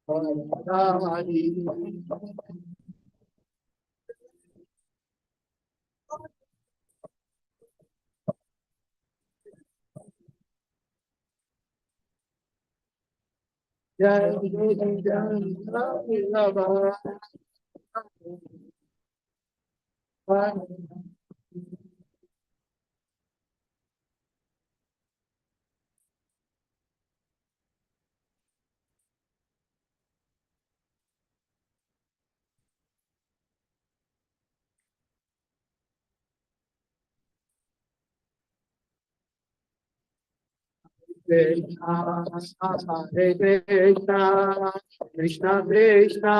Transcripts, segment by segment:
Krishna, Hare Krishna, Krishna Krishna,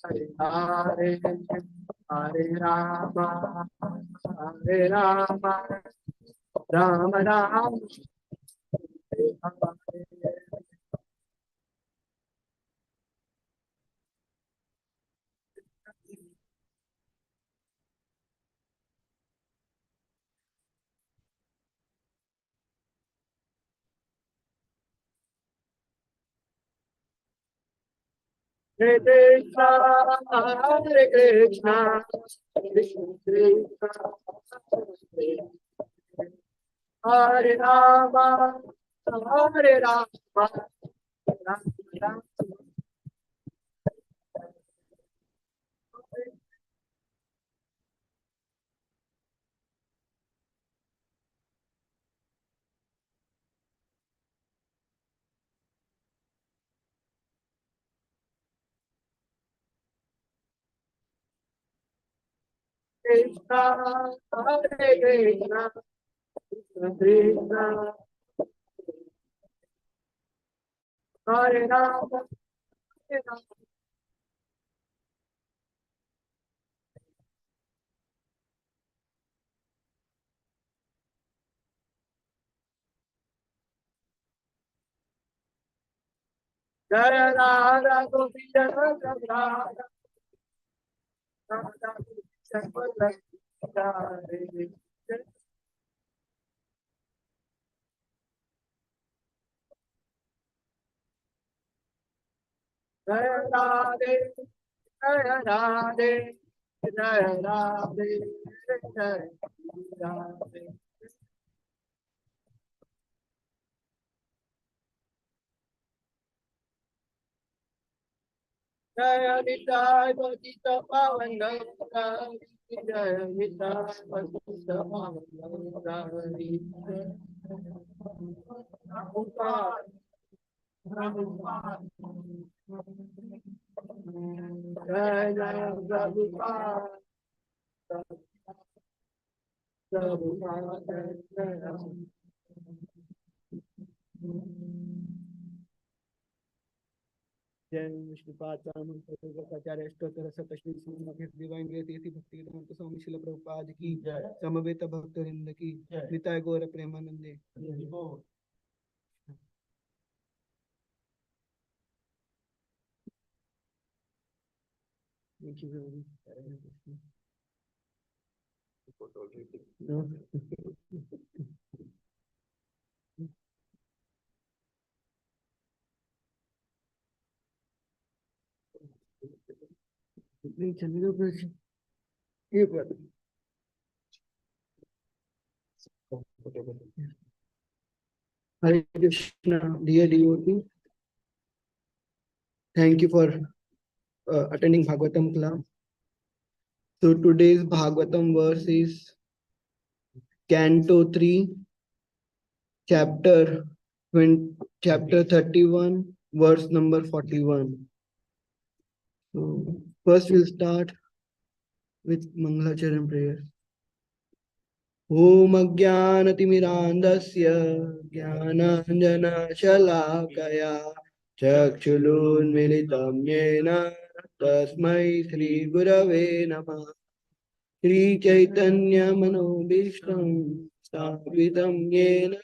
Hare Hare, Hare Rama, Hare Rama, Rama Rama, Hare Hare. Hare Krishna, Hare Krishna, Krishna Krishna, Hare Rama, Hare Rama, Rama Rama. Krishna, Hare Krishna, Krishna Krishna, Hare Rama, Hare Rama. Jaya Radha Govinda Radha Radha Govinda Radha. Jaya Radhe, Jaya Radhe, Jaya Radhe, Jaya Radhe. Jaya Nitai Patita Pavan Ganga, Jaya Nitai Patita Pavan Ganga. Prabhupada, Prabhupada, Jaya Prabhupada, Prabhupada, Jaya. जय Vishnupad परमाचार्य अष्टोत्तर शतश्री दिवाइन grace AC भक्ति वेदांत स्वामी शिल प्रभुपाद की समवेत भक्त वृंद की निताय गौर प्रेमानंदे। Thank you very much. No. नहीं चलेगा फिर ये बात Hare Krishna, dear devotee. Thank you for attending Bhagavatam class. So today's Bhagavatam verse is Canto 3, chapter 31, verse number 41. So first we'll start with Mangalacharan prayer. Om Ajnanatimirandasya Jnananjana-shalakaya Chakshulunmilitam yena Tasmai Shri Gurave Namah. Shri Chaitanya Manobishtam Sthapitam yena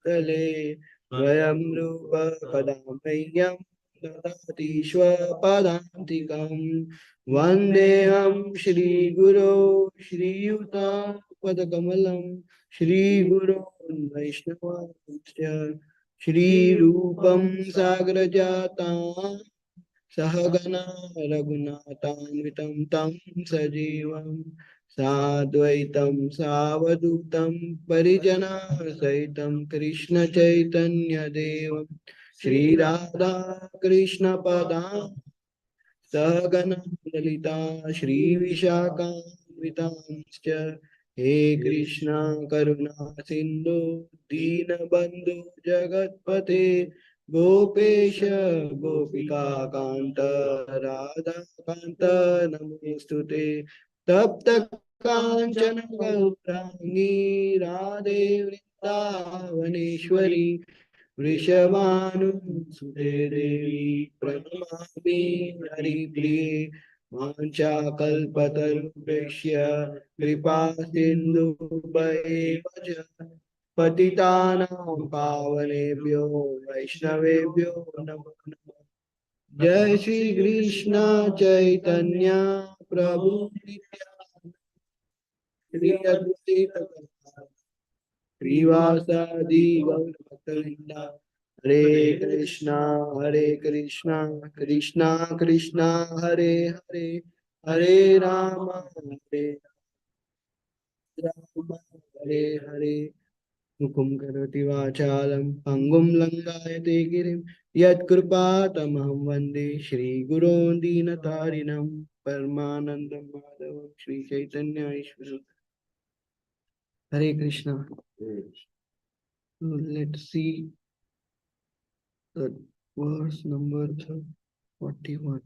Bhutale Swayam Rupa Kadamayyam Dadati Swapadantikam Vandeham Shri Guru Shri Yuta Padakamalam Shri Guru Vaishnavasya Shri Rupam Sagrajata सहगना रघुनाथान्वितं तं सजीवं साद्वैतं सावधूतं परिजनसहितं कृष्णचैतन्यदेवं श्रीराधा कृष्णपदां सहगना ललिता श्रीविशाखान्वितांश्च हे कृष्णा करुणा सिन्धु दीनबन्धु जगत्पते गोपेश गोपिका कांत राधा कांत नमोस्तुते तप्त कांचन गौरांगी राधे वृंदावनेश्वरी वृषभानुसुते देवी प्रणमामि हरिप्रिये वाञ्छाकल्पतरुभ्यश्च कृपा सिन्धुभ्येव च पतितानां पावनेभ्यो वैष्णवेभ्यो नमो नमः। जय श्री कृष्ण चैतन्य प्रभु नित्यानंद श्री अद्वैत गदाधर श्रीवासादि गौरभक्तवृंदा हरे कृष्णा कृष्णा कृष्णा हरे हरे हरे राम हरे हरे मुखं करोति वाचालं पङ्गुं लङ्घयते गिरिं यत्कृपातमहं वन्दे श्रीगुरोन् दीनतारिणं परमानन्दं माधवं श्रीचैतन्य ईश्वरं हरे Krishna. Let's see the verse number 41.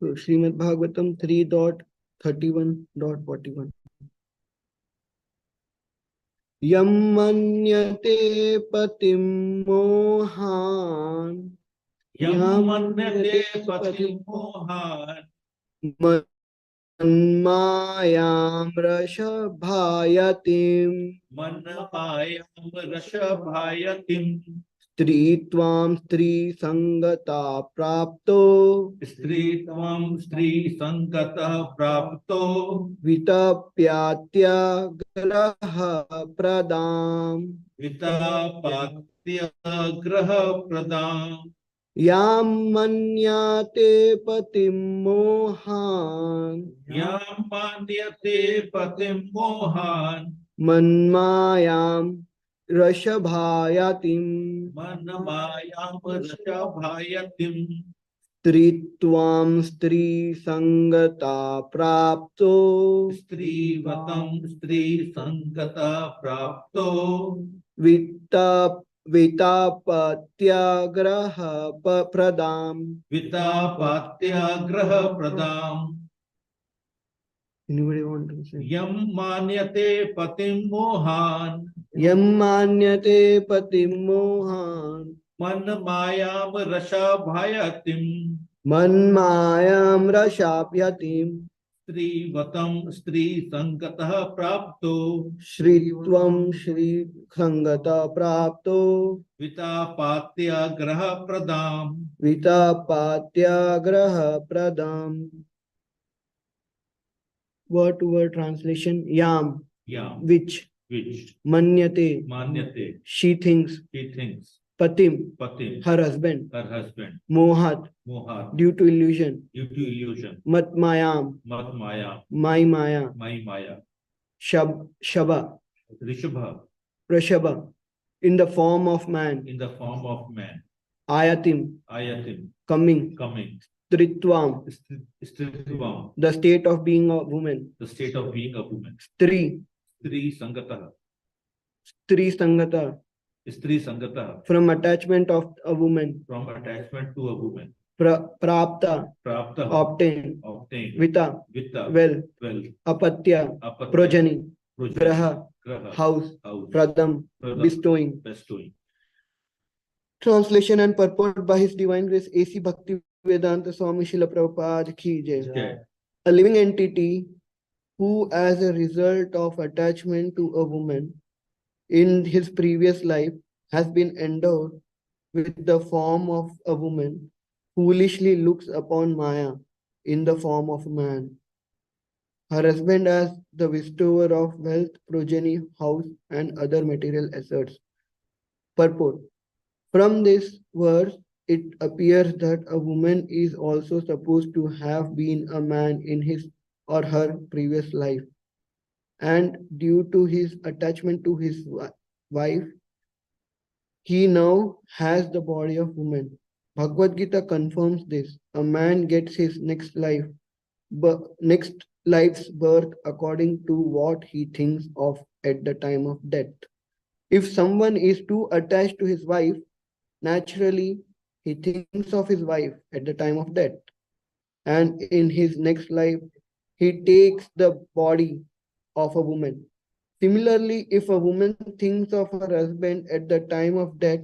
So, Srimad Bhagavatam 3.31.41. यम मन्यते पतिं मोहान् यम मन्यते पतिं मोहान् मन्मायां रषभायतिं मन्मायां रषभायतिं स्त्रीत्वां स्त्रीसङ्गता प्राप्तो स्त्रीत्वं स्त्रीसङ्गतः प्राप्तो वितप्यात्यग्रह प्रदाम् वितापात्यग्रहप्रदाम् यां मन्याते पतिं मोहान् यां मन्यते पतिं मोहान् मन्मायां रषभायतिं मन्मायां रषभायतिं स्त्रीत्वां स्त्रीसङ्गता प्राप्तो स्त्रीवतं स्त्रीसङ्गतः प्राप्तो वितापत्याग्रह प्रदाम्. वितापात्याग्रहप्रदाम् Anybody want to say? यं मान्यते पतिं मोहान् यं मान्यते पतिं मोहान् मन्मायां रषभायतिं मन्मायां रषाभ्यतिं स्त्रीवतं स्त्रीसङ्गतः प्राप्तो श्रीत्वं श्रीसङ्गता प्राप्तो वितापात्याग्रहप्रदाम् वितापात्याग्रह प्रदाम्. Word to word translation. Yam, which manyate, she thinks, patim, her husband, mohat, due to illusion, matmayam, my maya, shaba, prashabha, in the form of man, ayatim, coming, Tritvam, the state of being a woman. Stri, Sangata, from attachment of a woman. Prapta, obtain. Vita, well. Apatya, progeny. Graha, house. Pradam, bestowing. Translation and purport by His Divine Grace A.C. Bhakti Vedanta Swami Srila Prabhupada Ki Jai. Jai. A living entity who, as a result of attachment to a woman in his previous life, has been endowed with the form of a woman, foolishly looks upon Maya in the form of a man. Her husband as the bestower of wealth, progeny, house, and other material assets. Purport. From this verse, it appears that a woman is also supposed to have been a man in his or her previous life. And due to his attachment to his wife, he now has the body of woman. Bhagavad Gita confirms this. A man gets his next life's birth according to what he thinks of at the time of death. If someone is too attached to his wife, naturally he thinks of his wife at the time of death. And in his next life, he takes the body of a woman. Similarly, if a woman thinks of her husband at the time of death,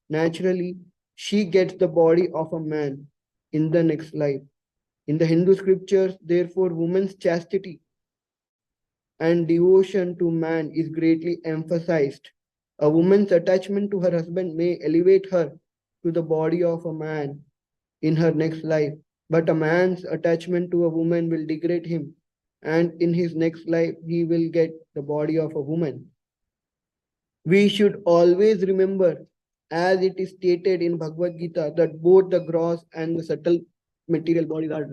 naturally she gets the body of a man in the next life. In the Hindu scriptures, therefore, woman's chastity and devotion to man is greatly emphasized. A woman's attachment to her husband may elevate her to the body of a man in her next life, but a man's attachment to a woman will degrade him, and in his next life, he will get the body of a woman. We should always remember, as it is stated in Bhagavad Gita, that both the gross and the subtle material bodies are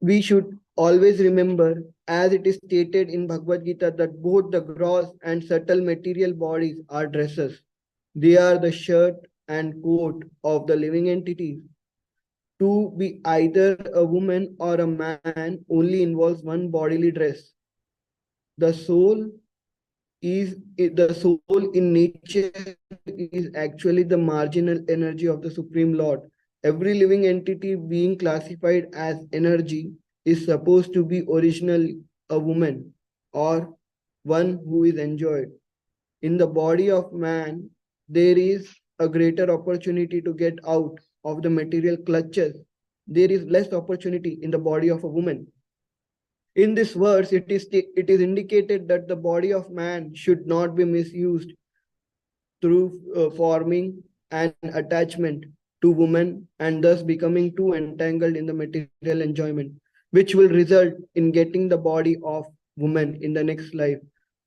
we should always remember, as it is stated in Bhagavad Gita, that both the gross and subtle material bodies are dresses. They are the shirt and coat of the living entities. To be either a woman or a man only involves one bodily dress. The soul in nature is actually the marginal energy of the Supreme Lord. Every living entity being classified as energy is supposed to be originally a woman or one who is enjoyed. In the body of man, there is a greater opportunity to get out of the material clutches. There is less opportunity in the body of a woman. In this verse, it is indicated that the body of man should not be misused through forming an attachment to woman and thus becoming too entangled in the material enjoyment, which will result in getting the body of woman in the next life.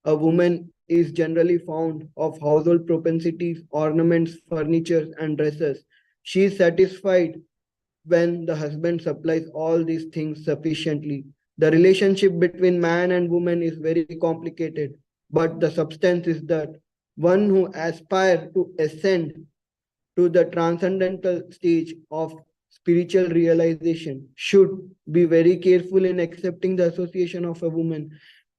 A woman is generally found of household propensities, ornaments, furniture, and dresses. She is satisfied when the husband supplies all these things sufficiently. The relationship between man and woman is very complicated, but the substance is that one who aspires to ascend to the transcendental stage of spiritual realization should be very careful in accepting the association of a woman.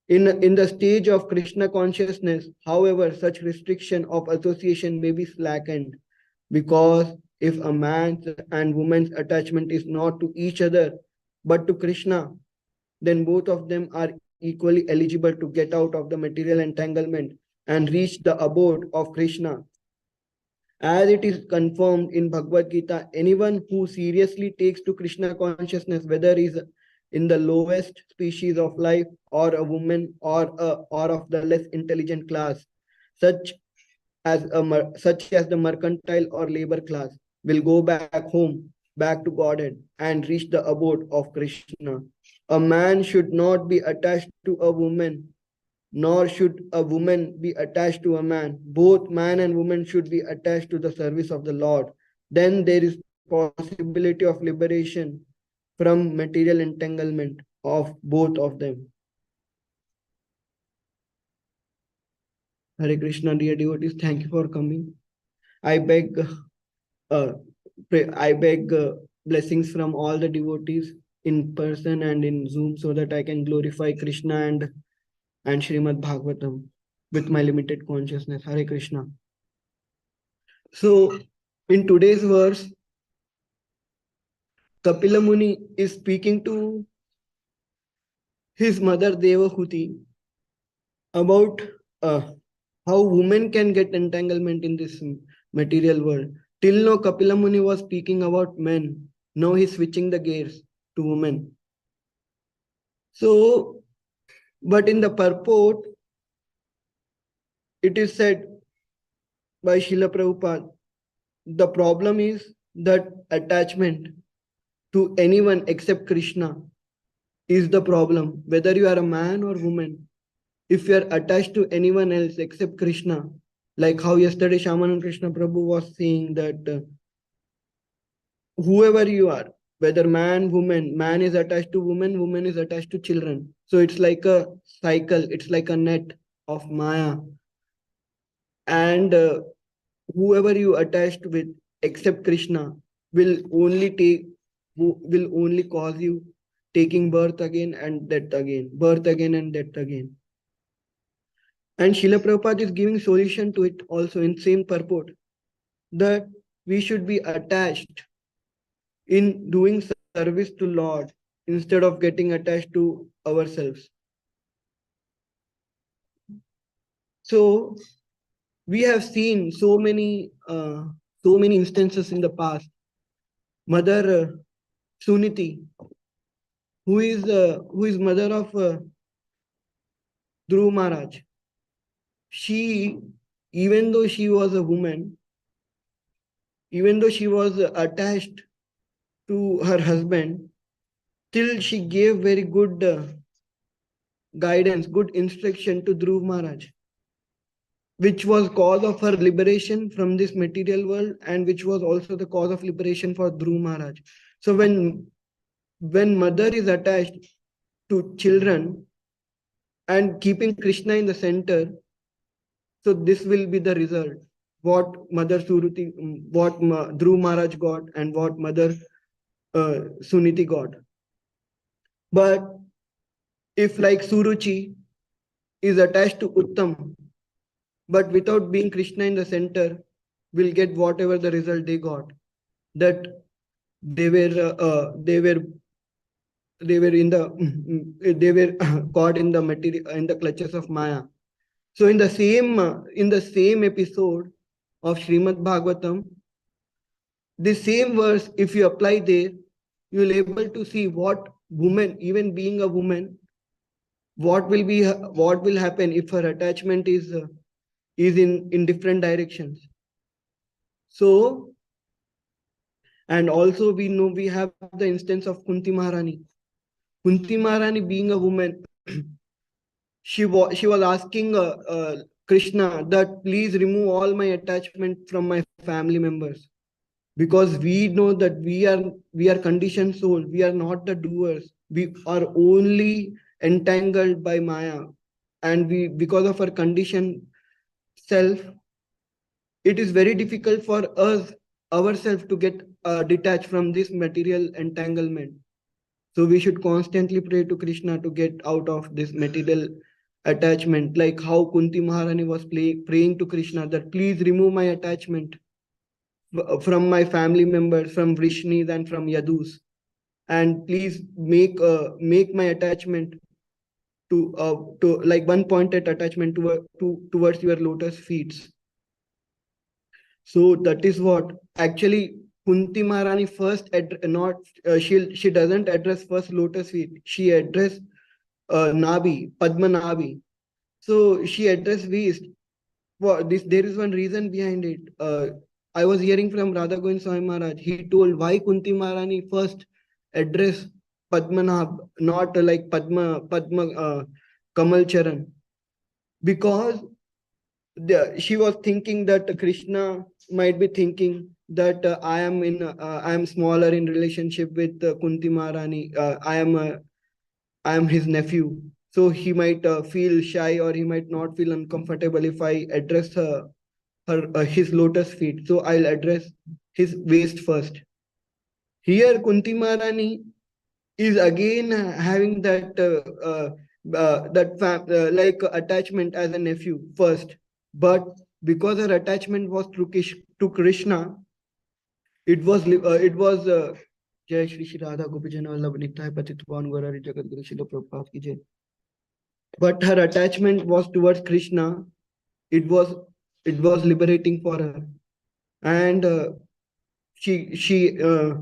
In the stage of Krishna consciousness, however, such restriction of association may be slackened, because if a man's and woman's attachment is not to each other but to Krishna, then both of them are equally eligible to get out of the material entanglement and reach the abode of Krishna. As it is confirmed in Bhagavad Gita, anyone who seriously takes to Krishna consciousness, whether he is in the lowest species of life or a woman or of the less intelligent class, such such as the mercantile or labor class, will go back home, back to Godhead, and reach the abode of Krishna. A man should not be attached to a woman, nor should a woman be attached to a man. Both man and woman should be attached to the service of the Lord. Then there is possibility of liberation from material entanglement of both of them. Hare Krishna, dear devotees, thank you for coming. I beg blessings from all the devotees in person and in Zoom so that I can glorify Krishna and Srimad Bhagavatam with my limited consciousness. Hare Krishna. So, in today's verse, Kapila Muni is speaking to his mother Devahuti about how women can get entanglement in this material world. Till now, Kapila Muni was speaking about men. Now he's switching the gears to women. So, but in the purport, it is said by Srila Prabhupada, the problem is that attachment to anyone except Krishna is the problem. Whether you are a man or woman, if you are attached to anyone else except Krishna, like how yesterday Shaman Krishna Prabhu was saying that whoever you are, whether man, woman, man is attached to woman, woman is attached to children. So it's like a cycle, it's like a net of Maya. And whoever you attached with except Krishna will only take, will only cause you taking birth again and death again, birth again and death again. And Srila Prabhupada is giving solution to it also in same purport, that we should be attached in doing service to Lord instead of getting attached to ourselves. So we have seen so many instances in the past. Mother Suniti, who is mother of Dhruv Maharaj, she, even though she was a woman, even though she was attached to her husband, till she gave very good guidance, good instruction to Dhruv Maharaj, which was cause of her liberation from this material world, and which was also the cause of liberation for Dhruv Maharaj. So when mother is attached to children and keeping Krishna in the center, so this will be the result. What Mother Suruti, what Dhruv Maharaj got, and what Mother Suniti got. But if like Suruchi is attached to Uttam, but without being Krishna in the center, will get whatever the result they got. That they were they were in the they were caught in the material, in the clutches of Maya. So in the same episode of Srimad Bhagavatam, the same verse, if you apply there, you will able to see what woman, even being a woman, what will happen if her attachment is in different directions. So, and also we know we have the instance of Kunti Maharani. Kunti Maharani being a woman, she was asking Krishna that please remove all my attachment from my family members, because we know that we are conditioned soul, we are not the doers, we are only entangled by Maya, and we, because of our conditioned self, it is very difficult for us ourselves to get detached from this material entanglement. So we should constantly pray to Krishna to get out of this material attachment, like how Kunti Maharani was praying to Krishna that please remove my attachment from my family members, from Vrishnis and from Yadus, and please make my attachment to like one pointed attachment towards your lotus feet. So that is what actually Kunti Maharani first not she doesn't address first lotus feet. She addressed Nabi, Padma Nabi. So she addressed East. Well, this there is one reason behind it. I was hearing from Radha Govind Swami Maharaj. He told why Kunti Maharani first address Padmanabh, not like Padma Kamal Charan, because she was thinking that Krishna might be thinking that I am smaller in relationship with Kunti Maharani. I am his nephew, so he might feel shy, or he might not feel uncomfortable if I address his lotus feet. So I'll address his waist first. Here, Kunti Maharani is again having like attachment as a nephew first, but because her attachment was to Krishna, it was जय श्री श्री राधा गोपी जन वल्लभ नित्याय पतित पावन गौरारी जगत गुरु शिल प्रभुपाद की जय. But her attachment was towards Krishna. It was it was liberating for her, and she she uh,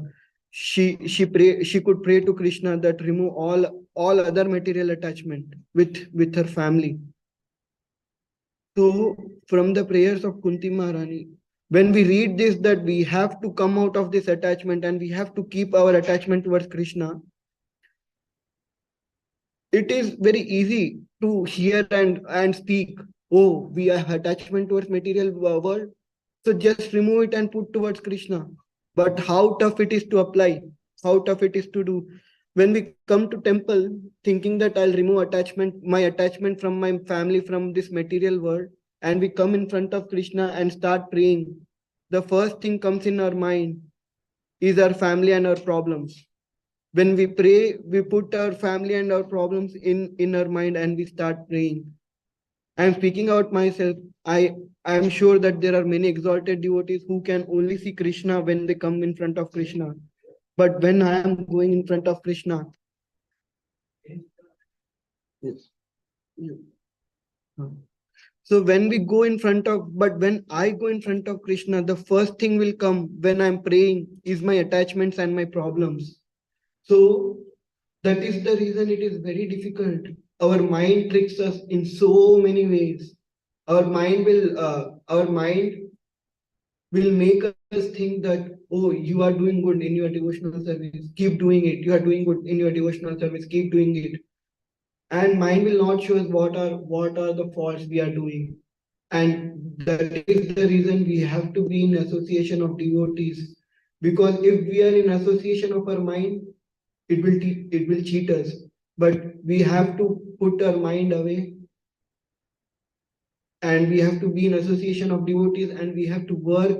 she could pray to Krishna that remove all other material attachment with her family. So from the prayers of Kunti Maharani, when we read this, that we have to come out of this attachment and we have to keep our attachment towards Krishna, it is very easy to hear and speak. Oh, we have attachment towards material world, so just remove it and put towards Krishna. But how tough it is to apply, how tough it is to do. When we come to temple thinking that I'll remove my attachment from my family, from this material world, and we come in front of Krishna and start praying, the first thing comes in our mind is our family and our problems. When we pray, we put our family and our problems in our mind and we start praying. I'm speaking out myself. I am sure that there are many exalted devotees who can only see Krishna when they come in front of Krishna. But when I am going in front of Krishna, yes. Yeah. So when we go in front of, but when I go in front of Krishna, the first thing will come when I'm praying is my attachments and my problems. So that is the reason it is very difficult. Our mind tricks us in so many ways. Our mind will make us think that, oh, you are doing good in your devotional service, keep doing it. You are doing good in your devotional service, keep doing it. And mind will not show us what are the faults we are doing. And that is the reason we have to be in association of devotees. Because if we are in association of our mind, it will cheat us. But we have to put our mind away and we have to be in association of devotees and we have to work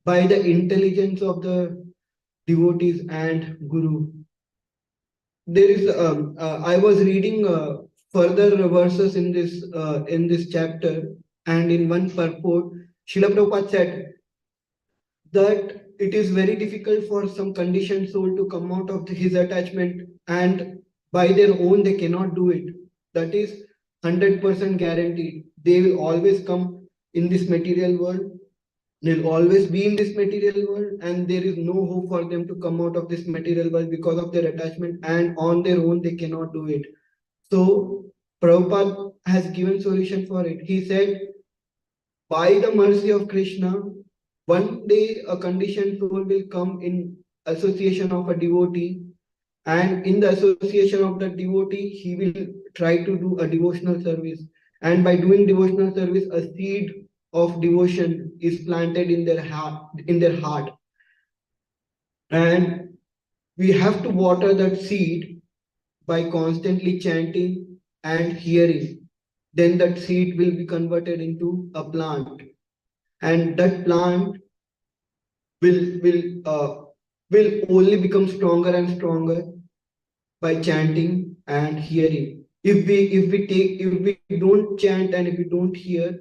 by the intelligence of the devotees and guru. There is I was reading further verses in this chapter, and in one purport Srila Prabhupada said that it is very difficult for some conditioned soul to come out of his attachment, and by their own they cannot do it. That is 100% guaranteed. They will always come in this material world. They'll always be in this material world, and there is no hope for them to come out of this material world because of their attachment, and on their own they cannot do it. So Prabhupada has given solution for it. He said, by the mercy of Krishna, one day a conditioned soul will come in association of a devotee, and in the association of the devotee, he will try to do a devotional service. And by doing devotional service, a seed of devotion is planted in their heart. And we have to water that seed by constantly chanting and hearing. Then that seed will be converted into a plant, and that plant will will uh, will only become stronger and stronger by chanting and hearing. If we don't chant and if we don't hear,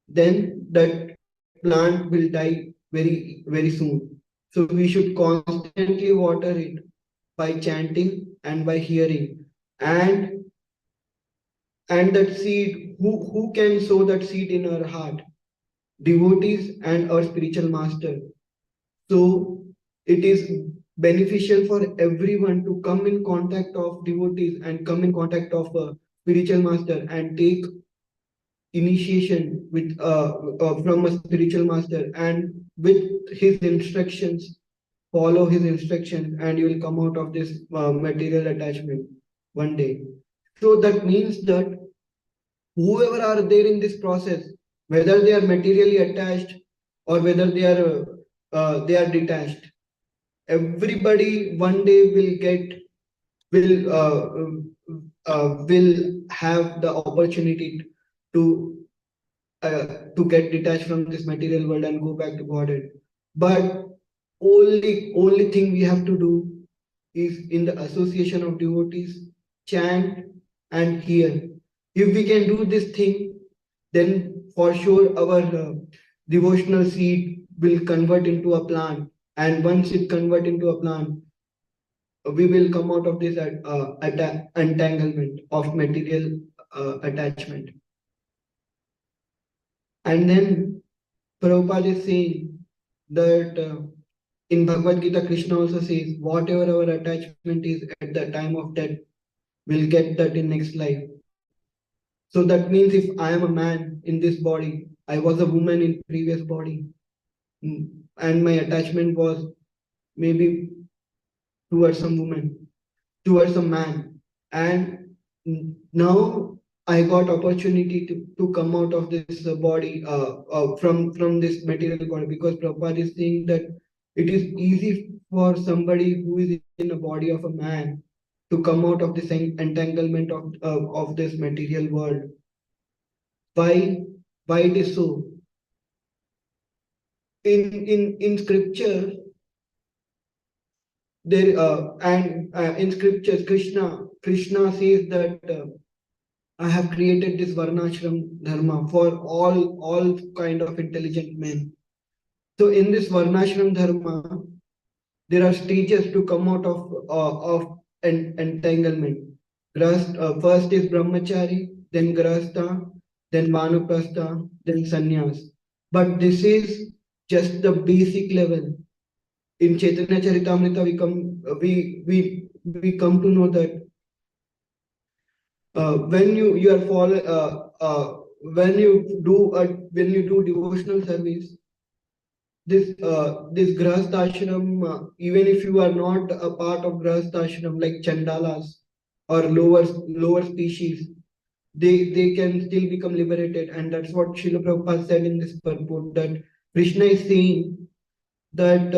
then that plant will die very very soon. So we should constantly water it by chanting and by hearing. And and that seed, who can sow that seed in our heart? Devotees and our spiritual master. So it is beneficial for everyone to come in contact of devotees and come in contact of a spiritual master and take initiation with from a spiritual master, and with his instructions, follow his instructions, and you will come out of this material attachment one day. So that means that whoever are there in this process, whether they are materially attached or whether they are detached, everybody one day will have the opportunity to to get detached from this material world and go back to Godhead. But only thing we have to do is in the association of devotees, chant and hear. If we can do this thing, then for sure our devotional seed will convert into a plant, And once it convert into a plant, we will come out of this entanglement of material attachment. And then Prabhupada is saying that in Bhagavad Gita, Krishna also says, whatever our attachment is at the time of death, we'll get that in next life. So that means if I am a man in this body, I was a woman in previous body, and my attachment was maybe towards some woman, towards a man. And now I got opportunity to come out of this body from this material body, because Prabhupada is saying that it is easy for somebody who is in a body of a man to come out of this entanglement of this material world. Why? Why it is so? In scripture, there and in scriptures, Krishna says that I have created this varnashram dharma for all kind of intelligent men. So in this varnashram dharma, there are stages to come out of entanglement. First is brahmachari, then grahastha, then vanaprastha, then sannyas. But this is just the basic level. In Chaitanya Charitamrita, we come to know that when you are follow when you do devotional service, this grahastha ashram, even if you are not a part of grahastha ashram like chandalas or lower species, they can still become liberated. And that's what Srila Prabhupada said in this purport, that Krishna is saying that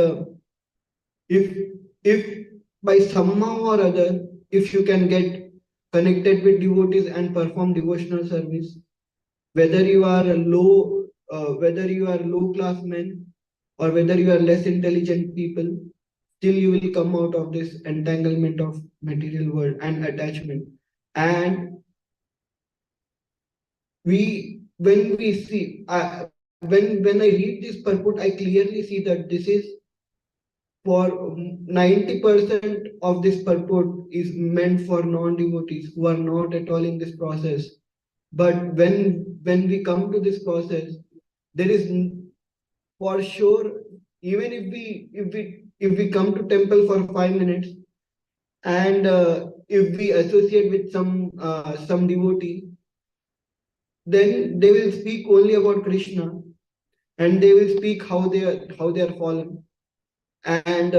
if if by somehow or other, if you can get connected with devotees and perform devotional service, whether you are a whether you are low class men or whether you are less intelligent people, still you will come out of this entanglement of material world and attachment. And when we see when I read this purport, I clearly see that this is for 90% of this purport is meant for non-devotees who are not at all in this process. But when we come to this process, there is for sure, even if we come to temple for 5 minutes, and if we associate with some devotee, then they will speak only about Krishna, and they will speak how they are fallen, and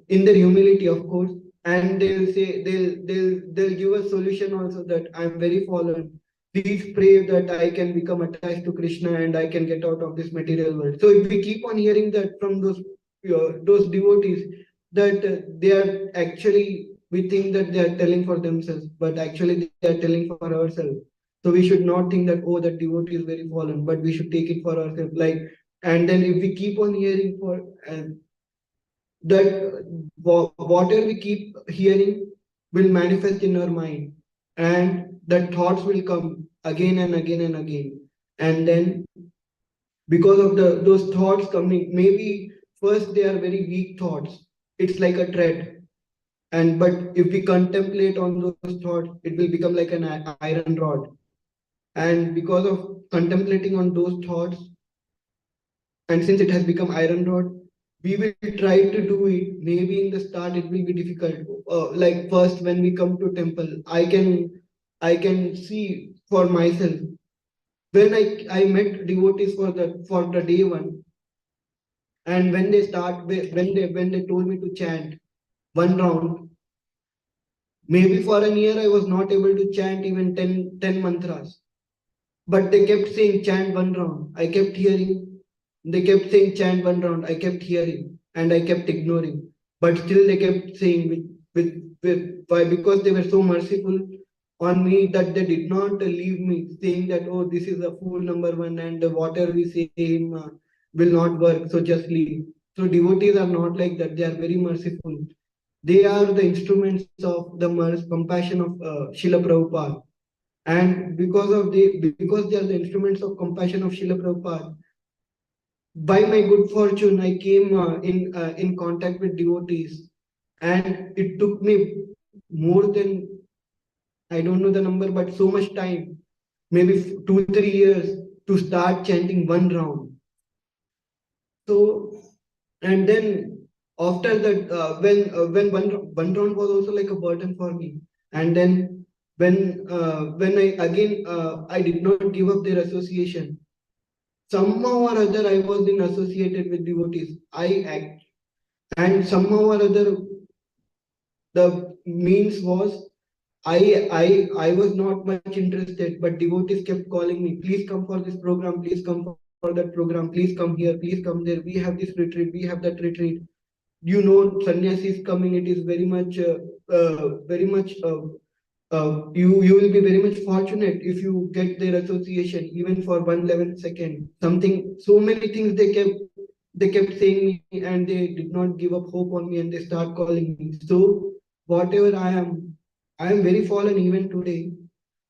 in their humility, of course. And they'll say, they'll give a solution also, that I'm very fallen, please pray that I can become attached to Krishna and I can get out of this material world. So if we keep on hearing that from those devotees, that they are actually, we think that they are telling for themselves, but actually they are telling for ourselves. So we should not think that, oh, that devotee is very fallen, but we should take it for ourselves. Like, and then if we keep on hearing for that, whatever we keep hearing will manifest in our mind, and that thoughts will come again and again and again. And then because of those thoughts coming, maybe first they are very weak thoughts, it's like a thread. And but if we contemplate on those thoughts, it will become like an iron rod. And because of contemplating on those thoughts, and since it has become iron rod, we will try to do it. Maybe in the start it will be difficult, like first when we come to temple, I can see for myself, when I met devotees for the day one, and when they told me to chant one round, maybe for a year I was not able to chant even ten mantras. But they kept saying chant one round. I kept hearing. They kept saying chant one round. I kept hearing and I kept ignoring. But still they kept saying with why? Because they were so merciful on me that they did not leave me saying that, oh, this is a fool number one, and whatever we say him will not work, so just leave. So devotees are not like that. They are very merciful. They are the instruments of the compassion of Srila Prabhupada. And because they are the instruments of compassion of Srila Prabhupada, by my good fortune, I came in contact with devotees, and it took me more than, I don't know the number, but so much time, maybe 2 3 years to start chanting one round. So, and then after that, when one round was also like a burden for me, and then when I again I did not give up their association. Somehow or other, I was in associated with devotees. I act, and somehow or other, the means was I was not much interested, but devotees kept calling me, please come for this program, please come for that program, please come here, please come there. We have this retreat, we have that retreat. You know, sannyasi is coming. It is very much. You will be very much fortunate if you get their association, even for 1/11 second. Something, so many things they kept saying me, and they did not give up hope on me, and they start calling me. So whatever I am very fallen even today.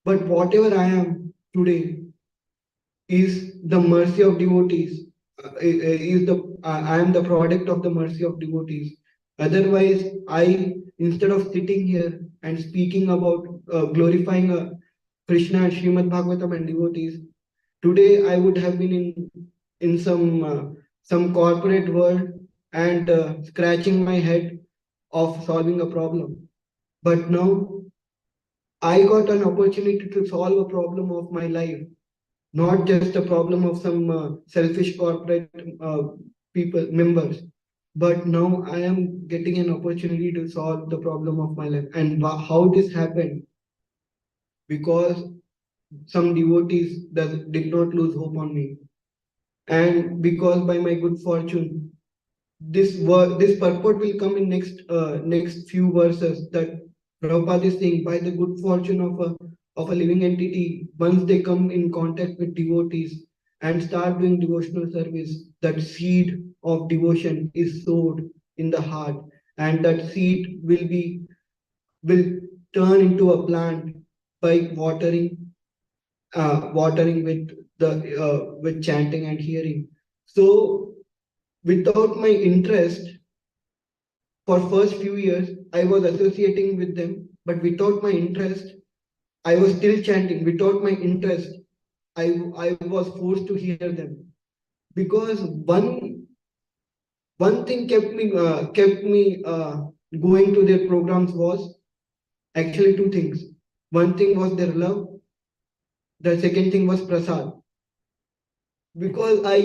But whatever I am today is the mercy of devotees. I am the product of the mercy of devotees. Otherwise, instead of sitting here and speaking about glorifying Krishna and Srimad Bhagavatam and devotees, today I would have been in some corporate world and scratching my head of solving a problem. But now I got an opportunity to solve a problem of my life, not just a problem of some selfish corporate people members. But now I am getting an opportunity to solve the problem of my life. And how this happened? Because some devotees that did not lose hope on me, and because by my good fortune, this purport will come in next few verses, that Prabhupada is saying, by the good fortune of a living entity, once they come in contact with devotees and start doing devotional service, that seed of devotion is sowed in the heart, and that seed will turn into a plant by watering with chanting and hearing. So without my interest, for first few years, I was associating with them, but without my interest, I was still chanting. Without my interest, I was forced to hear them, because one thing kept me going to their programs was actually two things. One thing was their love. The second thing was prasad, because I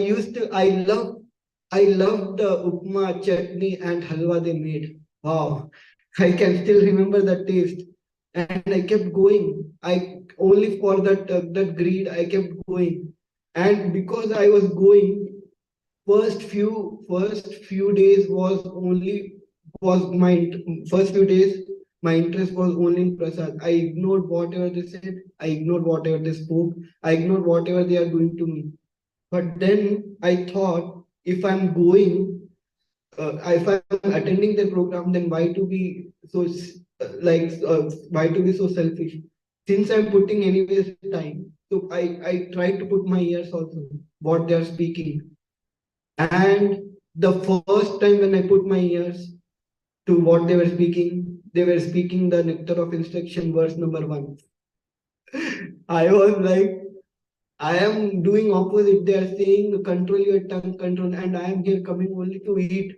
loved the upma, chutney, and halwa they made. Wow, I can still remember the taste, and I kept going. I only for that greed I kept going, and because I was going, first few days was my first few days my interest was only in prasad. I ignored whatever they said. I ignored whatever they spoke. I ignored whatever they are doing to me. But then I thought, if I'm going, if I'm attending the program, then why to be why to be so selfish? Since I'm putting anyways time, so I try to put my ears also what they are speaking. And the first time when I put my ears to what they were speaking the nectar of instruction, verse number 1. I was like, I am doing opposite. They are saying control your tongue, control, and I am here coming only to eat.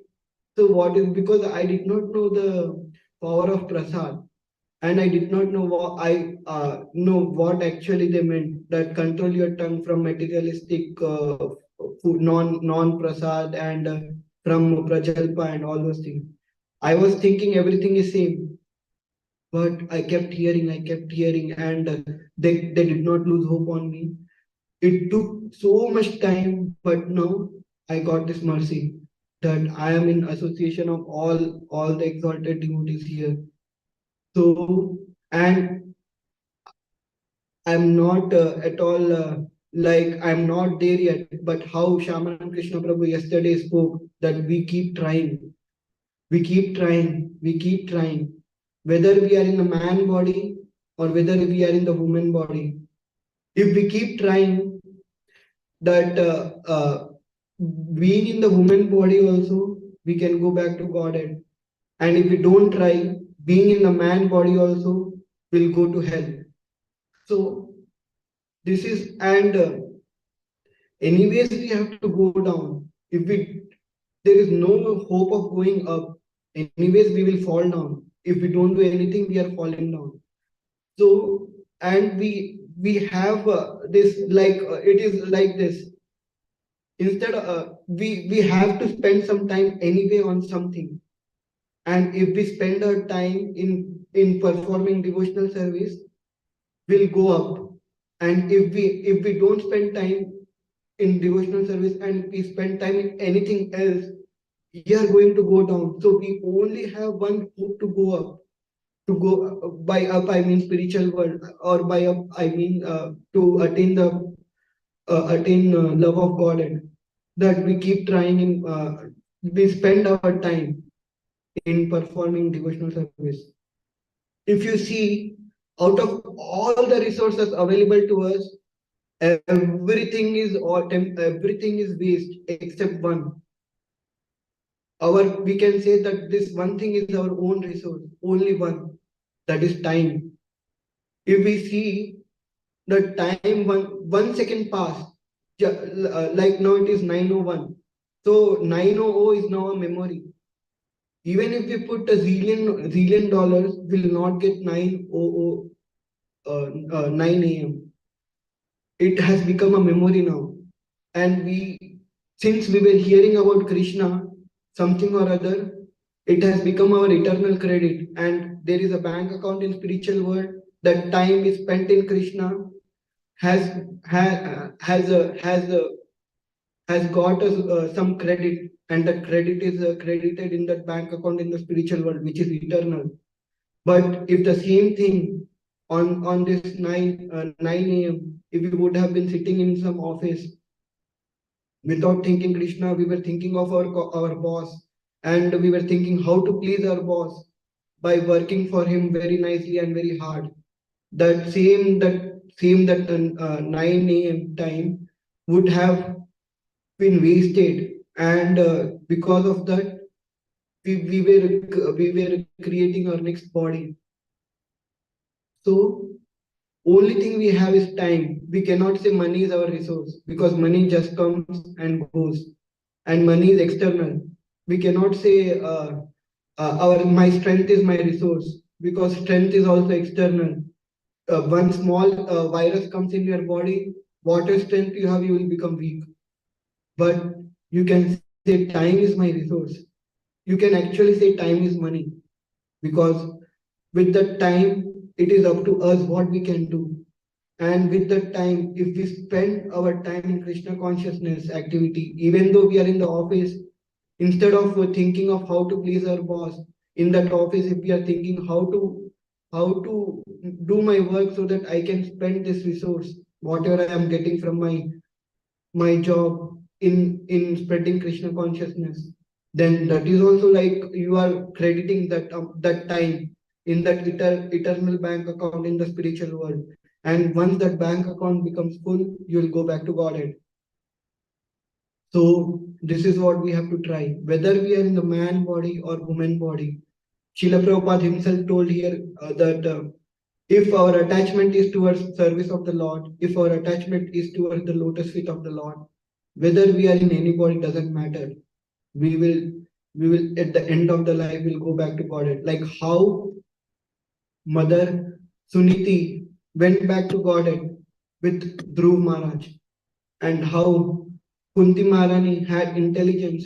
So what is, because I did not know the power of prasad, and I did not know what I know what actually they meant. That control your tongue from materialistic food, non prasad, and from prajalpa and all those things. I was thinking everything is same, but I kept hearing, and they did not lose hope on me. It took so much time, but now I got this mercy that I am in association of all the exalted devotees here. So, and I'm not at all like I'm not there yet. But how Shaman Krishna Prabhu yesterday spoke, that we keep trying, we keep trying, we keep trying, whether we are in the man body or whether we are in the woman body. If we keep trying, that being in the woman body also, we can go back to Godhead. And if we don't try, being in the man body also will go to hell. So this is, and anyways, we have to go down. If we there is no hope of going up, anyways, we will fall down. If we don't do anything, we are falling down. So, and we have this like it is like this. Instead, we have to spend some time anyway on something. And if we spend our time in performing devotional service, we'll go up. And if we don't spend time in devotional service and we spend time in anything else, we are going to go down. So we only have one hope to go up. To go by up, I mean spiritual world, or by up, I mean to attain love of God, and that we keep trying in we spend our time in performing devotional service. If you see, out of all the resources available to us, everything is waste except one. Our We can say that this one thing is our own resource, only one, that is time. If we see the time, one second pass, like now it is 9:01, so 9:00 is now a memory. Even if we put a zillion dollars, will not get 9:00 9 a.m. It has become a memory now. And since we were hearing about Krishna, something or other, it has become our eternal credit. And there is a bank account in spiritual world. That time is spent in Krishna has has got us some credit, and that credit is credited in that bank account in the spiritual world, which is eternal. But if the same thing on this 9 a.m., if we would have been sitting in some office without thinking Krishna, we were thinking of our boss, and we were thinking how to please our boss by working for him very nicely and very hard. That 9 a.m. time would have been wasted, and because of that, we were creating our next body. So only thing we have is time. We cannot say money is our resource, because money just comes and goes, and money is external. We cannot say our my strength is my resource, because strength is also external. One small virus comes in your body, whatever strength you have, you will become weak. But you can say time is my resource. You can actually say time is money, because with that time, it is up to us what we can do. And with that time, if we spend our time in Krishna consciousness activity, even though we are in the office, instead of thinking of how to please our boss in that office, if we are thinking how to do my work so that I can spend this resource, whatever I am getting from my job in spreading Krishna consciousness, then that is also like you are crediting that time in that eternal bank account in the spiritual world. And once that bank account becomes full, you will go back to Godhead. So this is what we have to try, whether we are in the man body or woman body. Srila Prabhupada himself told here that if our attachment is towards service of the Lord, if our attachment is towards the lotus feet of the Lord, whether we are in any body doesn't matter. We will we will at the end of the life will go back to Godhead. Like how Mother Suniti went back to Godhead with Dhruv Maharaj, and how Kunti Maharani had intelligence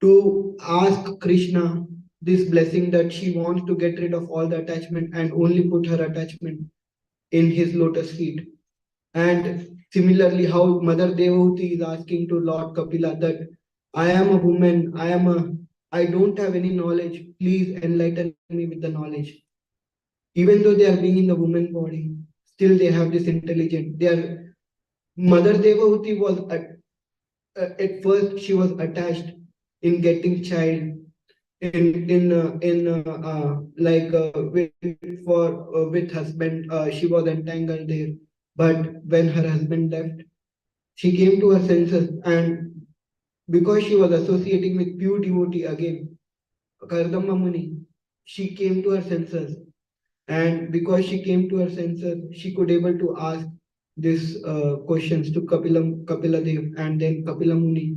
to ask Krishna this blessing, that she wants to get rid of all the attachment and only put her attachment in his lotus feet. And similarly, how Mother Devahuti is asking to Lord Kapila that I am a woman, I don't have any knowledge, please enlighten me with the knowledge. Even though they are being in the woman body, still they have this intelligence. Mother Devahuti was at first she was attached in getting child with husband, she was entangled there. But when her husband left, she came to her senses, and because she was associating with pure devotee again, Kardamma Muni, she came to her senses. And because she came to her senses, she could able to ask these questions to Kapila Dev, and then Kapila Muni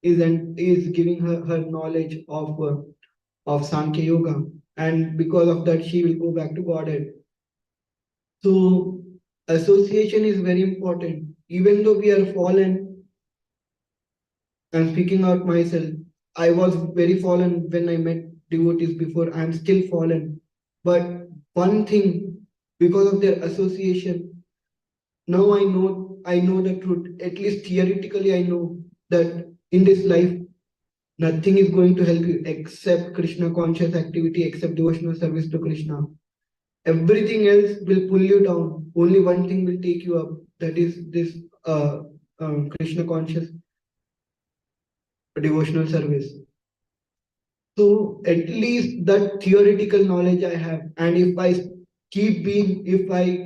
is giving her knowledge of Sankhya Yoga, and because of that, she will go back to Godhead. So association is very important. Even though we are fallen, I'm speaking out myself. I was very fallen when I met devotees before. I'm still fallen. But one thing, because of their association, now I know the truth. At least theoretically, I know that in this life, nothing is going to help you except Krishna conscious activity, except devotional service to Krishna. Everything else will pull you down. Only one thing will take you up. That is this Krishna conscious devotional service. So at least that theoretical knowledge I have, and if I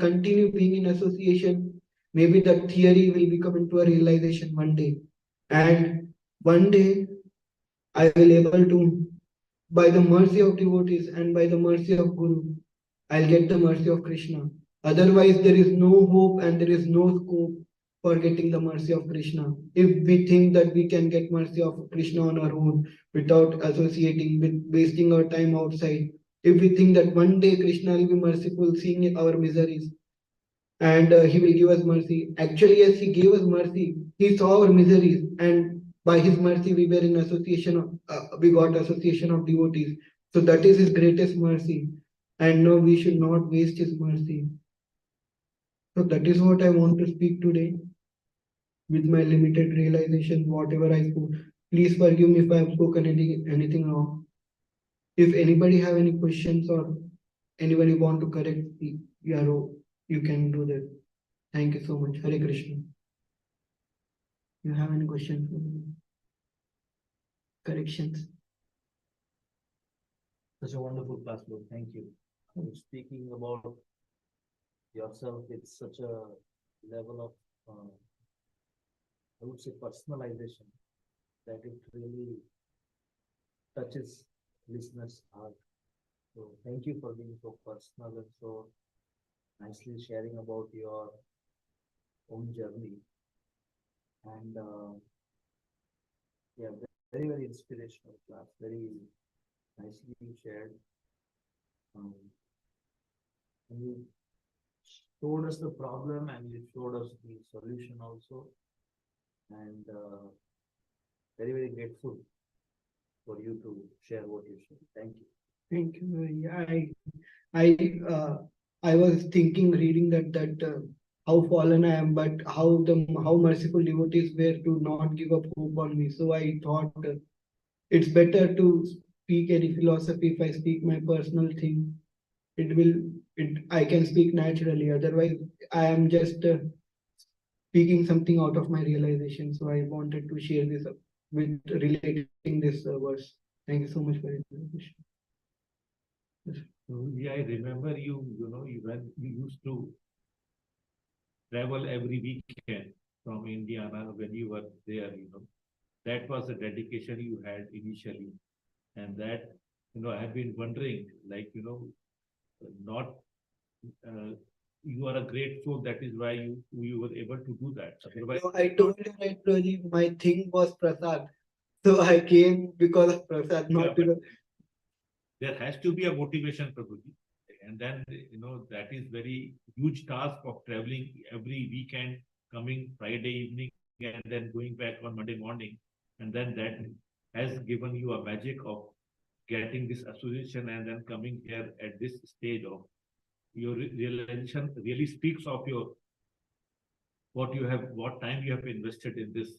continue being in association, maybe that theory will become into a realization one day. And one day I will able to, by the mercy of devotees and by the mercy of Guru, I'll get the mercy of Krishna. Otherwise, there is no hope and there is no scope for getting the mercy of Krishna. If we think that we can get mercy of Krishna on our own without associating, with wasting our time outside, if we think that one day Krishna will be merciful, seeing our miseries, and he will give us mercy. Actually, yes, he gave us mercy. He saw our miseries, and by his mercy, we were in association. We got association of devotees. So that is his greatest mercy, and no, we should not waste his mercy. So that is what I want to speak today with my limited realization. Whatever I spoke, please forgive me if I have spoken anything wrong. If anybody have any questions or anybody want to correct, you can do that. Thank you so much. Hare Krishna. You have any questions for me? Corrections? Such a wonderful class, Lord. Thank you. Speaking about yourself with such a level of, I would say, personalization that it really touches listeners' heart. So thank you for being so personal and so nicely sharing about your own journey. And yeah, very, very inspirational class. Very nicely shared. Um, and you showed us the problem and you showed us the solution also. And very, very grateful for you to share what you shared. Thank you. Thank you. I was thinking, reading that how fallen I am, but how merciful devotees were to not give up hope on me. So I thought it's better to speak any philosophy. If I speak my personal thing, it will it I can speak naturally. Otherwise, I am just speaking something out of my realization. So I wanted to share this with relating this verse. Thank you so much for your question. So, yeah, I remember when you used to travel every weekend from Indiana when you were there. That was the dedication you had initially. And that, I have been wondering, like, not, uh, you are a great soul. That is why you were able to do that. Otherwise, No, I told you right, Pradeep, my thing was Prasad. So I came because of Prasad, yeah, not but because. there has to be a motivation, Prabhuji. And then, that is very huge task of traveling every weekend, coming Friday evening, and then going back on Monday morning. And then that has given you a magic of getting this association and then coming here at this stage of your realization really speaks of your what time you have invested in this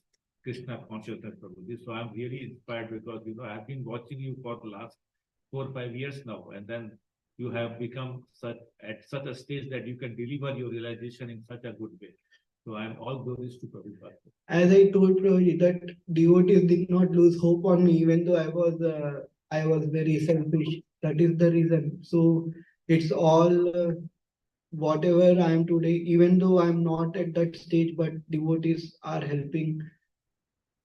Krishna consciousness, Prabhuji. So I'm really inspired because I've been watching you for the last 4 or 5 years now, and then you have become such a stage that you can deliver your realization in such a good way. So I'm all glories to Prabhupada. As I told Prabhuji, that devotees did not lose hope on me, even though I was very selfish. That is the reason. So it's all whatever I am today, even though I'm not at that stage, but devotees are helping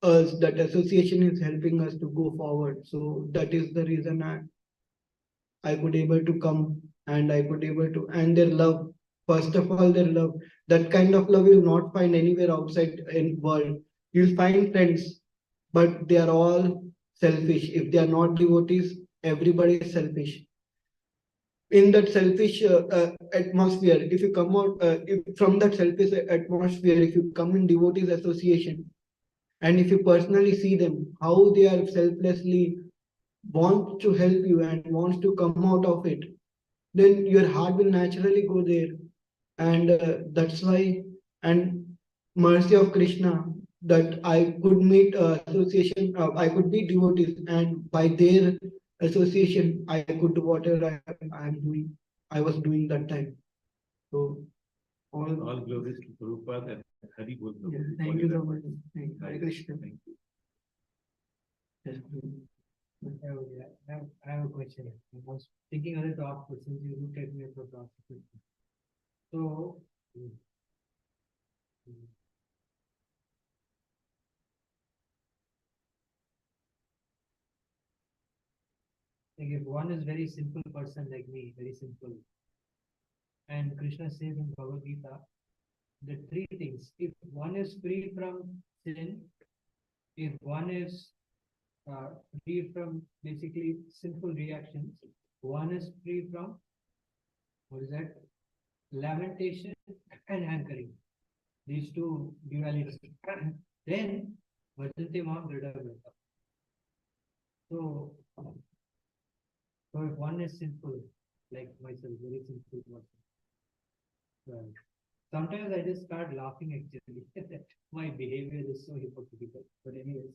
us, that association is helping us to go forward. So that is the reason I could able to come, and I could able to, and their love. First of all, their love. That kind of love you'll not find anywhere outside in world. You'll find friends, but they are all selfish. If they are not devotees, everybody is selfish. In that selfish atmosphere, if you come out if, from that selfish atmosphere, if you come in devotees association, and if you personally see them, how they are selflessly want to help you and wants to come out of it, then your heart will naturally go there. And that's why, and mercy of Krishna, that I could meet association, I could be devotees, and by their association, I could do whatever I am doing. I was doing that time. So All glories to Prabhupada and Hari Bol. yeah, thank you so much. Thank you. Hare Krishna. Thank you. Yes, please. I have a question. I was thinking of the top questions. You looked at me as a top question. So, like if one is very simple person like me, very simple, and Krishna says in Bhagavad Gita, the three things. If one is free from sin, if one is uh, free from basically sinful reactions, one is free from what is that? Lamentation and hankering. These two dualities. Then Bhajante Mam Dridhavata. So, so if one is sinful, like myself, very simple person. Well, sometimes I just start laughing actually. My behavior is so hypocritical. But anyways.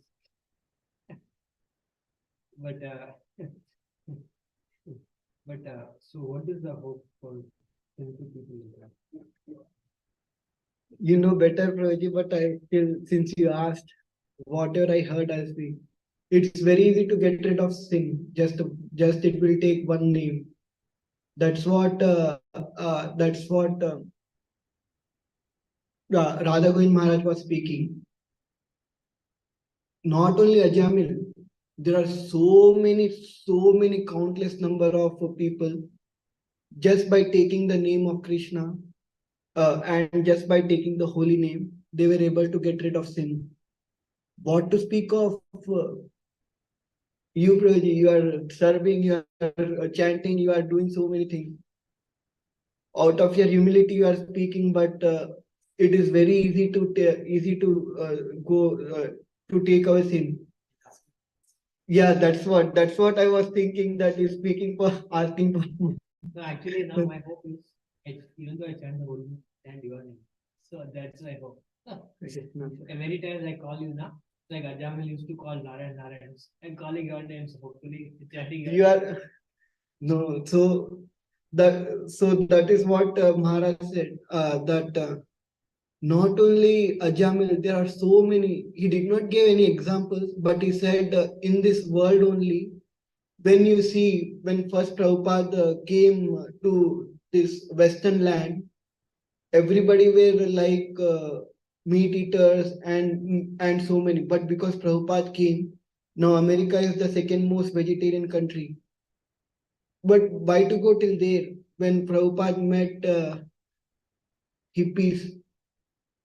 But so what is the hope for sinful people like that? You know better, Prabhuji, but I still, since you asked, whatever I heard, I'll speak. It's very easy to get rid of sin. Just it will take one name. That's what Radha Govind Maharaj was speaking. Not only Ajamil, there are so many countless number of people, just by taking the name of Krishna, and just by taking the holy name, they were able to get rid of sin. What to speak of you, Prabhuji? You are serving, you are chanting, you are doing so many things. Out of your humility, you are speaking, but it is very easy to go to take away sin. Yeah, that's what I was thinking. That is speaking for asking for. So actually now my hope is, even though I chant the holy name, chant your name. So that's my hope. And many times I call you now, like Ajamil used to call Narayan. I'm calling your name, so hopefully chanting your You are no, so that is what Maharaj said. That not only Ajamil, there are so many. He did not give any examples, but he said in this world only, when you see, when first Prabhupada came to this Western land, everybody were like meat eaters and so many. But because Prabhupada came, now America is the second most vegetarian country. But why to go till there? When Prabhupada met hippies,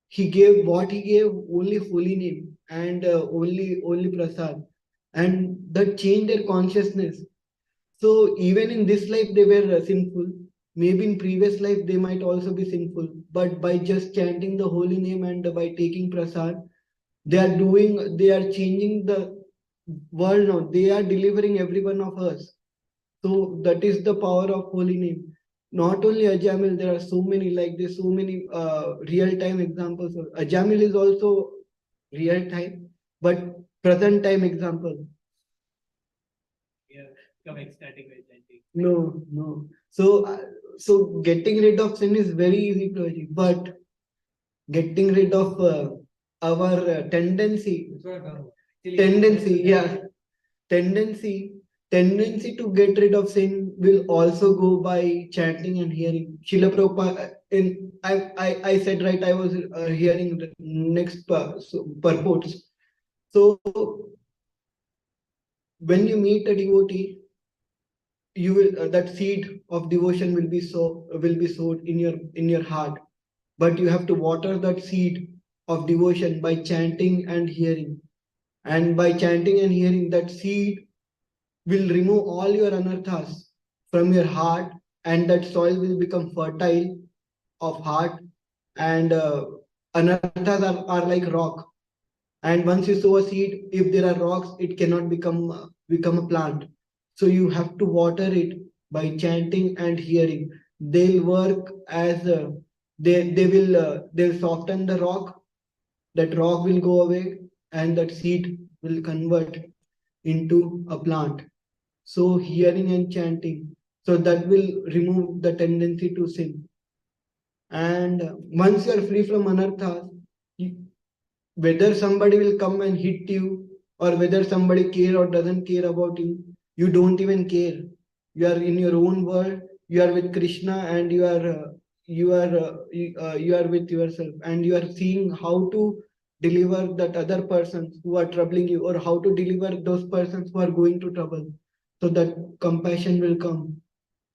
he gave what he gave, only holy name and only prasad, and that changed their consciousness. So even in this life they were sinful. Maybe in previous life they might also be sinful, but by just chanting the holy name and by taking prasad, they are changing the world now. They are delivering every one of us. So that is the power of holy name. Not only Ajamil, there are so many, like there's so many real-time examples. Ajamil is also real-time, but present-time example. yeah, become ecstatic by chanting. No. So getting rid of sin is very easy, Prabhuji, but getting rid of our tendency, That's what I'm talking about. Actually, tendency, that's- yeah, tendency tendency to get rid of sin will also go by chanting and hearing. Srila Prabhupada, I said right, I was hearing the next purports. So when you meet a devotee, you will that seed of devotion will be sowed in your heart, but you have to water that seed of devotion by chanting and hearing. And by chanting and hearing, that seed will remove all your anarthas from your heart, and that soil will become fertile of heart. And anarthas are like rock. And once you sow a seed, if there are rocks, it cannot become a plant. So you have to water it by chanting and hearing. They'll work as they'll soften the rock. That rock will go away, and that seed will convert into a plant. So hearing and chanting, so that will remove the tendency to sin. And once you are free from anarthas, whether somebody will come and hit you, or whether somebody care or doesn't care about you, you don't even care. You are in your own world. You are with Krishna, and you are with yourself, and you are seeing how to deliver that other persons who are troubling you, or how to deliver those persons who are going to trouble. So that compassion will come.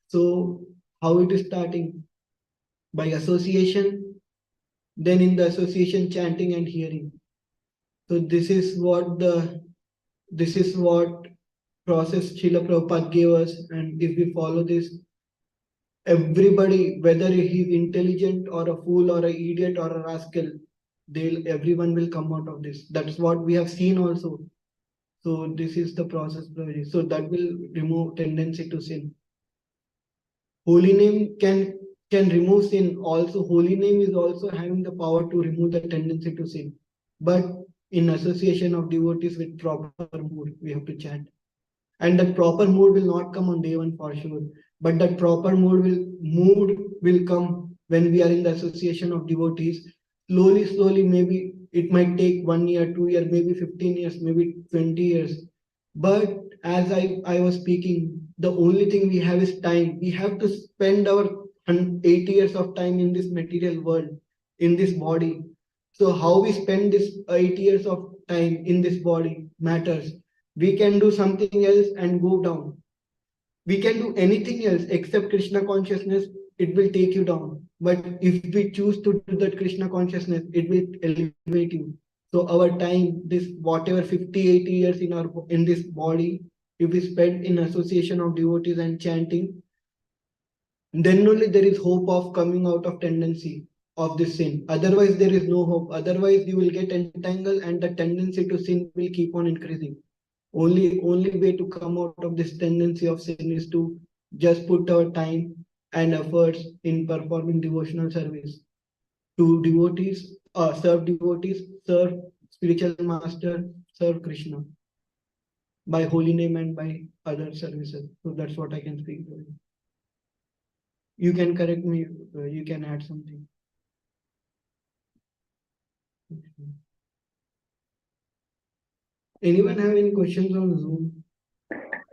So how it is starting? By association, then in the association, chanting and hearing. So this is what process Srila Prabhupada gave us, and if we follow this, everybody, whether he's intelligent or a fool or an idiot or a rascal, everyone will come out of this. That's what we have seen also. So this is the process, Prabhuji. So that will remove tendency to sin. Holy name can remove sin. Also, holy name is also having the power to remove the tendency to sin. But in association of devotees with proper mood, we have to chant. And that proper mood will not come on day one for sure. But that proper mood will come when we are in the association of devotees. Slowly, maybe it might take 1 year, 2 year, maybe 15 years, maybe 20 years. But as I was speaking, the only thing we have is time. We have to spend our 80 years of time in this material world, in this body. So how we spend this 8 years of time in this body matters. We can do something else and go down. We can do anything else except Krishna consciousness, it will take you down. But if we choose to do that Krishna consciousness, it will elevate you. So our time, this whatever 50, 80 years in this body, if we spend in association of devotees and chanting, then only there is hope of coming out of tendency of this sin. Otherwise, there is no hope. Otherwise, you will get entangled, and the tendency to sin will keep on increasing. Only way to come out of this tendency of sin is to just put our time and efforts in performing devotional service to devotees, serve spiritual master, serve Krishna by holy name and by other services. So that's what I can speak. You can correct me. You can add something. Anyone have any questions on Zoom?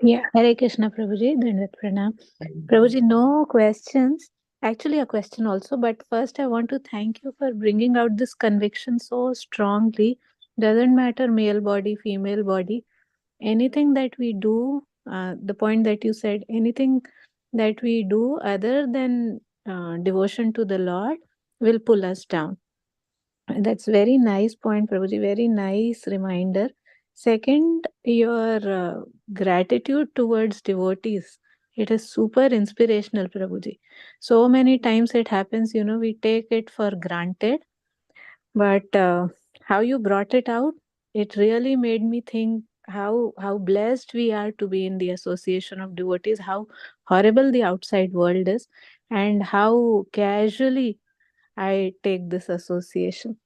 Yeah, Hare Krishna, Prabhuji, Dandavat Pranam. Prabhuji, no questions. Actually, a question also, but first I want to thank you for bringing out this conviction so strongly. Doesn't matter male body, female body, anything that we do, the point that you said, anything that we do other than devotion to the Lord will pull us down. That's very nice point, Prabhuji. Very nice reminder. Second, your gratitude towards devotees. It is super inspirational, Prabhuji. So many times it happens, we take it for granted. But how you brought it out, it really made me think how blessed we are to be in the association of devotees, how horrible the outside world is, and how casually I take this association.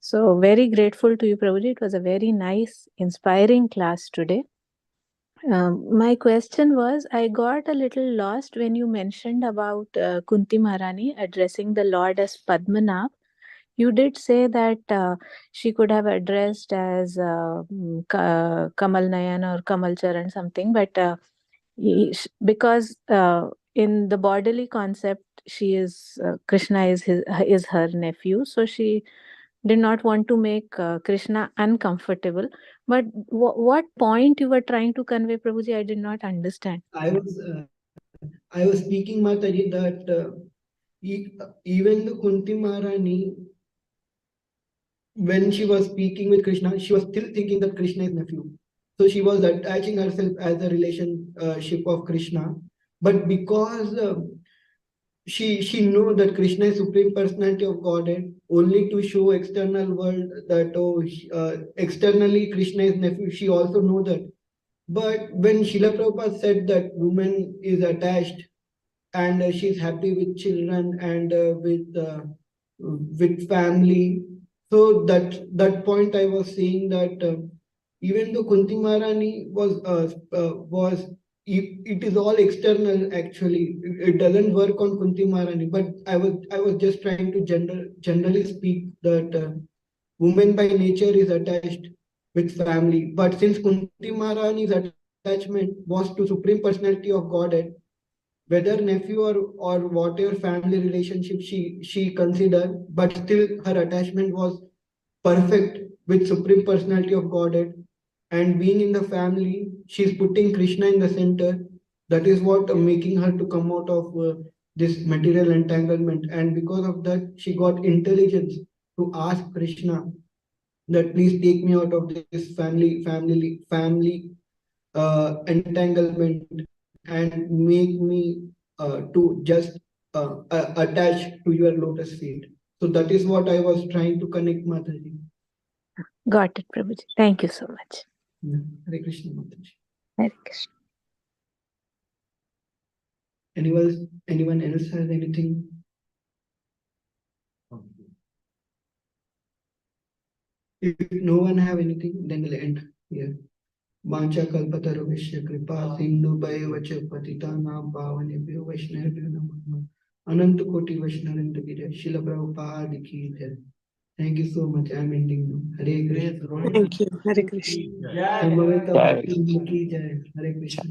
So very grateful to you, Prabhuji. It was a very nice, inspiring class today. My question was, I got a little lost when you mentioned about Kunti Maharani addressing the Lord as Padmanabh. You did say that she could have addressed as Kamal Nayan or Kamal Charan something, but because in the bodily concept, she is Krishna is her nephew, so she did not want to make Krishna uncomfortable. But what point you were trying to convey, Prabhuji? I did not understand. I was speaking, Mataji, that even the Kunti Maharani, when she was speaking with Krishna, she was still thinking that Krishna is nephew. So she was attaching herself as a relationship of Krishna. But because she know that Krishna is supreme personality of Godhead, only to show external world that externally Krishna is nephew, she also know that. But when Srila Prabhupada said that woman is attached and she's happy with children and with family. So that point I was saying that even though Kunti Maharani was it is all external actually. It doesn't work on Kunti Maharani. But I was just trying to generally speak that woman by nature is attached with family. But since Kunti Maharani's attachment was to Supreme Personality of Godhead, whether nephew or whatever family relationship she considered, but still her attachment was perfect with Supreme Personality of Godhead. And being in the family, she's putting Krishna in the center. That is what making her to come out of this material entanglement. And because of that, she got intelligence to ask Krishna that please take me out of this family entanglement and make me to just attach to your lotus feet. So that is what I was trying to connect, Mataji. Got it, Prabhuji. Thank you so much. Hare Krishna, Mataji. Hare Krishna. Anyone else has anything? If no one have anything, then we'll end here. Vancha kalpataruvishya kripa sindhu vacha patitanam pavanebhyo vaishnavibhyo namo Anant Koti Vaishnavendra Giri Shila Prabhupada ki jai. Thank you so much. I'm ending now. Hare Krishna. Thank you. Hare Krishna. Samaveta Bhakti ki jai. Hare Krishna.